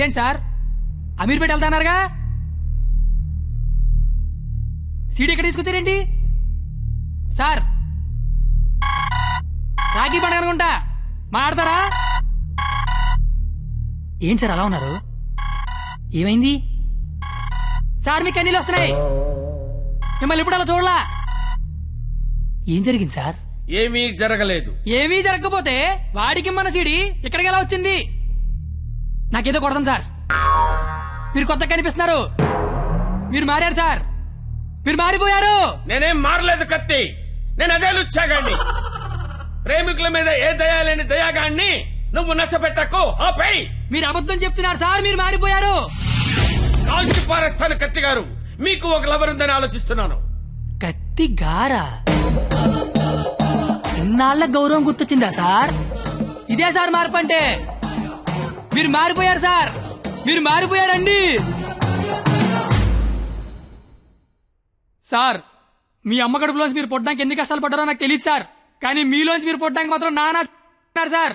అదేంటి sir Ameerpet వెళ్తానారుగా, CD ఎక్కడ తీసుకొచ్చారేంటి sir? Rakhi పండుగ అనుకుంటా, మాట్లాడతారా? ఏంటి సార్ అలా ఉన్నారు? ఏమైంది సార్? మీకు కన్నీళ్ళు వస్తున్నాయి, మిమ్మల్ని ఇప్పుడు అలా చూడలా. ఏం జరిగింది సార్? ఏమీ జరగలేదు. ఏమీ జరగకపోతే వాడికి మన సీడీ ఇక్కడికి ఎలా వచ్చింది? నాకేదో కొడతాం సార్. మీరు కొత్తగా కనిపిస్తున్నారు, మీరు మారారు సార్, మీరు మారిపోయారు. నేనేం మారలేదు కత్తి, నేను అదే లుచ్చాగాన్ని. ప్రేమికుల మీద ఏ దయాలేని దయాగాన్ని నువ్వు నష్టపెట్టకు, ఆపై. మీరు అబద్ధం చెప్తున్నారు సార్, మీరు మారిపోయారు. కాల్చి పారేస్తాను కత్తి గారు, మీకు ఒక లవర్ ఉందని ఆలోచిస్తున్నాను. కత్తి గారా? ఇన్నాళ్ల గౌరవం గుర్తొచ్చిందా సార్? ఇదే సార్ మార్పు అంటే. మీరు మారిపోయారు సార్, మీరు మారిపోయారండి. సార్ మీ అమ్మ కడుపులోంచి మీరు పుట్టడానికి ఎన్ని కష్టాలు పడ్డారో నాకు తెలియదు సార్, కానీ మీలోంచి మీరు పుట్టడానికి మాత్రం నానా సార్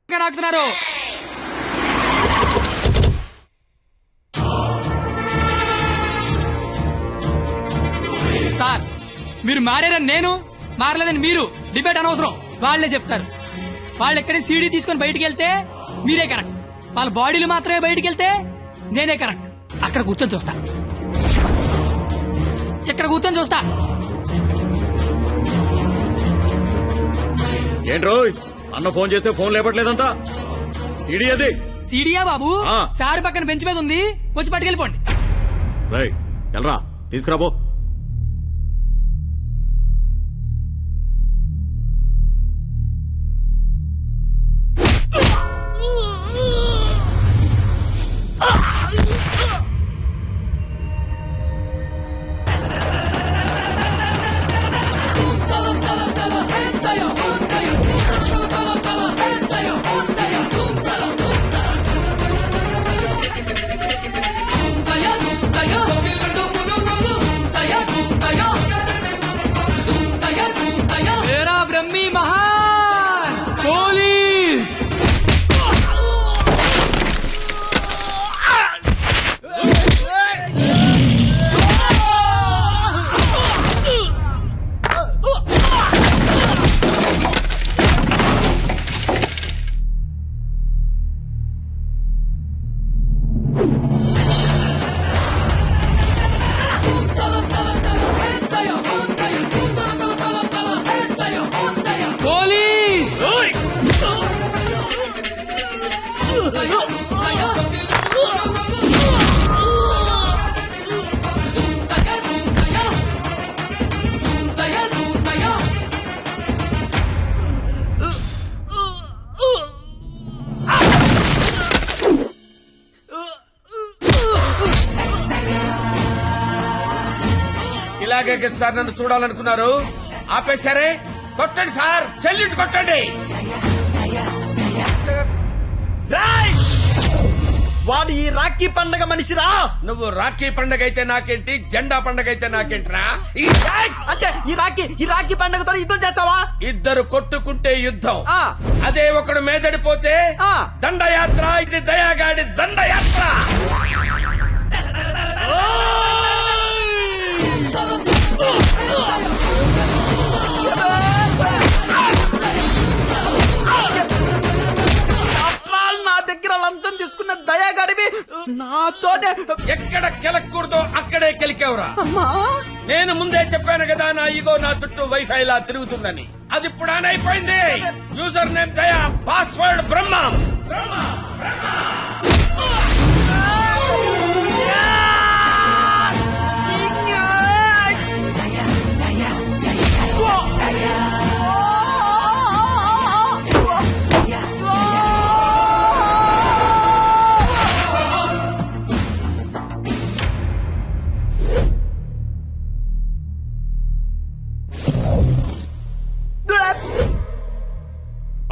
నాకుతున్నారు. సార్ మీరు మారారని నేను, మారలేదని మీరు డిబేట్ అనవసరం, వాళ్లే చెప్తారు. వాళ్ళు ఎక్కడి సీడీ తీసుకొని బయటికి వెళ్తే మీరే కరెక్ట్, వాళ్ళ బాడీలు మాత్రమే బయటికి వెళ్తే నేనే కరెక్ట్. అక్కడ కూర్చొని చూస్తా, ఇక్కడ కూర్చొని చూస్తా. ఏంట్రో అన్న ఫోన్ చేస్తే ఫోన్ లేపట్లేదంట, సీడీ అది. సీడీయా బాబు? ఆ. సార్ పక్కన బెంచ్ మీద ఉంది, వచ్చి పట్టుకెళ్ళిపోండి. రైట్ వెళ్ళరా, తీసుకురాబో. బ్రహ్మి మహాన్ పోలీస్. ఇలాగే సార్ నన్ను చూడాలనుకున్నారు, ఆపేశారే. కొట్టండి సార్, సెల్యూట్ కొట్టండి. వాడు ఈ రాఖీ పండగ మనిషిరా. నువ్వు రాఖీ పండగ అయితే నాకేంటి, జెండా పండగ అయితే నాకేంటిరా? అంటే ఈ రాఖీ పండగతో యుద్ధం చేస్తావా? ఇద్దరు కొట్టుకుంటే యుద్ధం, ఆ. అదే ఒకడు మేదడిపోతే ఆ. దండయాత్ర. ఇది దయాగాడి దండయాత్ర. నా దగ్గర లంచం తీసుకున్న దయాగాడివి నాతోనే ఎక్కడ కెలకూడదో అక్కడే కెలికేవరా. నేను ముందే చెప్పాను కదా, నా ఈగో నా చుట్టూ వైఫై లా తిరుగుతుందని. అది ఇప్పుడు ఆన్ అయిపోయింది. యూజర్ నేమ్ దయా, పాస్వర్డ్ బ్రహ్మ.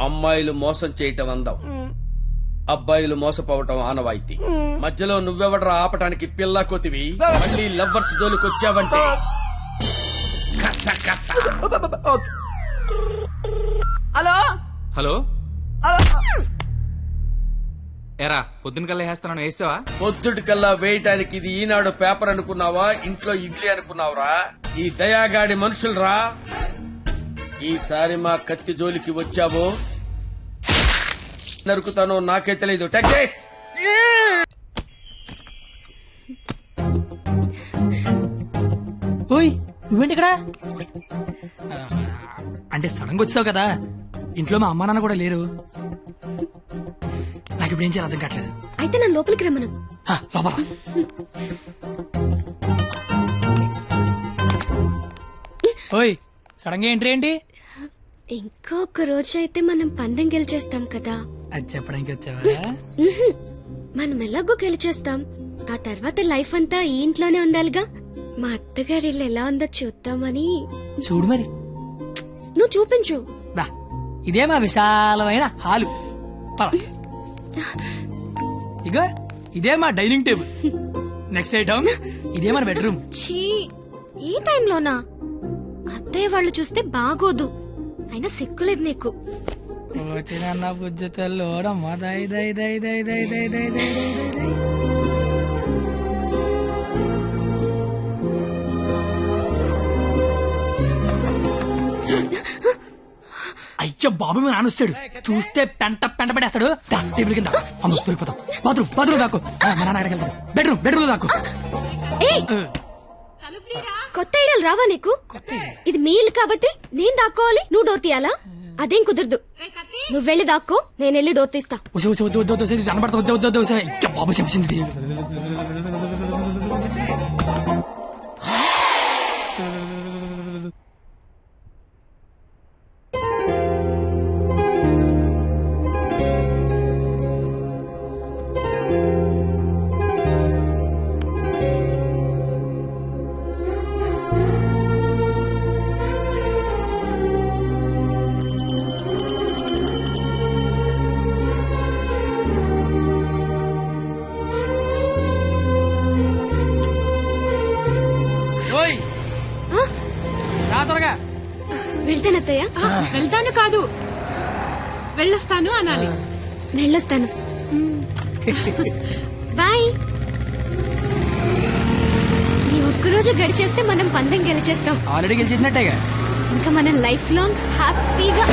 అమ్మాయిలు మోసం చేయటం అందం, అబ్బాయిలు మోసపోవటం ఆనవాయితీ. మధ్యలో నువ్వెవడరా ఆపటానికి పిల్ల కొతివి? మళ్ళీ లవ్వర్స్ దోలుకొచ్చావంటే హలో హలో హలో ఎరా పొద్దున కల్లా వేస్తాను వేసావా? పొద్దుటికల్లా వేయటానికి ఇది ఈనాడు పేపర్ అనుకున్నావా, ఇంట్లో ఇడ్లీ అనుకున్నావురా? ఈ దయాగాడి మనుషులరా. ఈసారి మా కత్తి జోలికి వచ్చావో నరుకుతానో నాకే తెలీదు. Take this. ఓయ్ నువ్వేంటి ఇక్కడ? అంటే సడన్ గా వచ్చావు కదా, ఇంట్లో మా అమ్మా నాన్న కూడా లేరు. నాకు ఇప్పుడు ఏం చేయాలి అర్థం కావట్లేదు. అయితే నన్ను లోపలికి రమ్మను. లోపల ఓయ్ సడన్ గా ఎంట్రీ ఏంటి? ఇంకొక రోజు అయితే మనం పందెం గెలిచేస్తాం కదా. అది చెప్పడానికి వచ్చావా? ఉహుం. మనం ఎలాగో గెలిచేస్తాం, ఆ తర్వాత లైఫ్ అంతా ఈ ఇంట్లోనే ఉండాలిగా. మా అత్తగారి ఇల్లు ఎలా ఉందో చూద్దామని. చూడు మరి. నువ్వు చూపించు. దా ఇదే మా విశాలమైన హాలు. పద. ఇగో ఇదే మా డైనింగ్ టేబుల్. నెక్స్ట్ ఐటమ్ ఇదే మన బెడ్రూమ్. ఛీ, ఈ టైంలోనా? అత్తయ్య వాళ్ళు చూస్తే బాగోదు. అయినా సిగ్గులేదు నీకు. వచ్చిన బుజ్జ తల్లోడమ్మా. దై దై దై దై దై దై దై దై దై దై. అయ్యో బాబు మీ నాన్న వస్తాడు, చూస్తే పెంట పెంట పెట్టేస్తాడు. దా, టేబుల్ కింద. అమ్మ దొరికిపోతాం. బాత్రూమ్ దాకు. మా నాన్న అక్కడికి వెళ్తాడు. బెడ్రూమ్ దాకు. ఏయ్, కొత్త ఐడియాలు రావా నీకు? ఇది మీ ఇల్లు కాబట్టి నేను దాక్కోవాలి, నువ్వు డోర్ తీయాలా? అదేం కుదరదు. నువ్వు వెళ్ళి దాక్కో, నేను వెళ్ళి డోర్ తీస్తా. బాబు చెప్పింది. త్వరగా వెళ్తానత్తయ్య. వెళ్తాను కాదు, వెళ్ళొస్తాను అనాలి. వెళ్ళొస్తాను. బాయ్. ఈ ఒక్కరోజు గడిచేస్తే మనం పందెం గెలిచేస్తాం. ఆల్రెడీ గెలిచేసినట్టేగా. ఇంకా మనం లైఫ్ లాంగ్ హ్యాపీగా.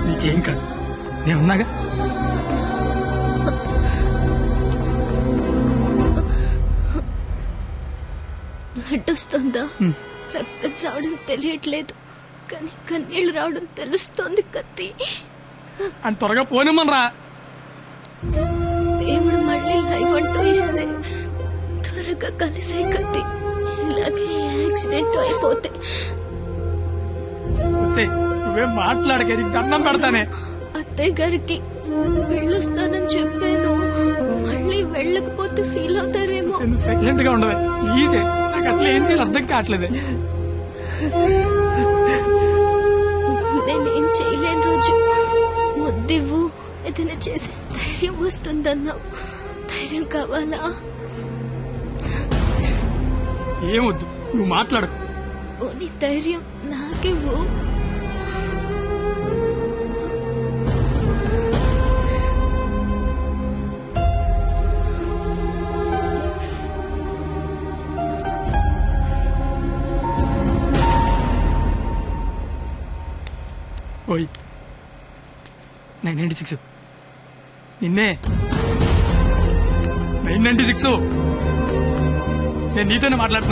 నీకేం కాదు, నేనున్నాగా. బ్లడ్ వస్తుందా? రక్తం రావడం తెలియట్లేదు, కానీ కన్నీళ్లు రావడం తెలుస్తోంది. కత్తి అని త్వరగా పోనిమ్మనరా. దేవుడు మళ్ళీ లైఫ్ అంటూ ఇస్తే త్వరగా కలిసే కత్తి. ఇలాగే యాక్సిడెంట్ అయిపోతే నువ్వేం మాట్లాడక, దండం పెడతానే. అత్తయ్య గారికి వెళ్ళొస్తానని చెప్పాను, మళ్ళీ వెళ్ళకపోతే ఫీల్ అవుతారేమో. నువ్వు సైలెంట్ గా ఉండదు ప్లీజ్. నాకు అసలు ఏం చేయాలి అర్థం కావట్లేదు. నేనేం చేయలేని రోజు ముద్దు ఏదైనా చేసే ధైర్యం వస్తుందన్నావు. ధైర్యం కావాలా? ఏమొద్దు, నువ్వు మాట్లాడు. ఓ నీ ధైర్యం నాకివ్వు. ఓయ్ 996 నిన్నే 996 నేను నీతోనే మాట్లాడుతున్నా.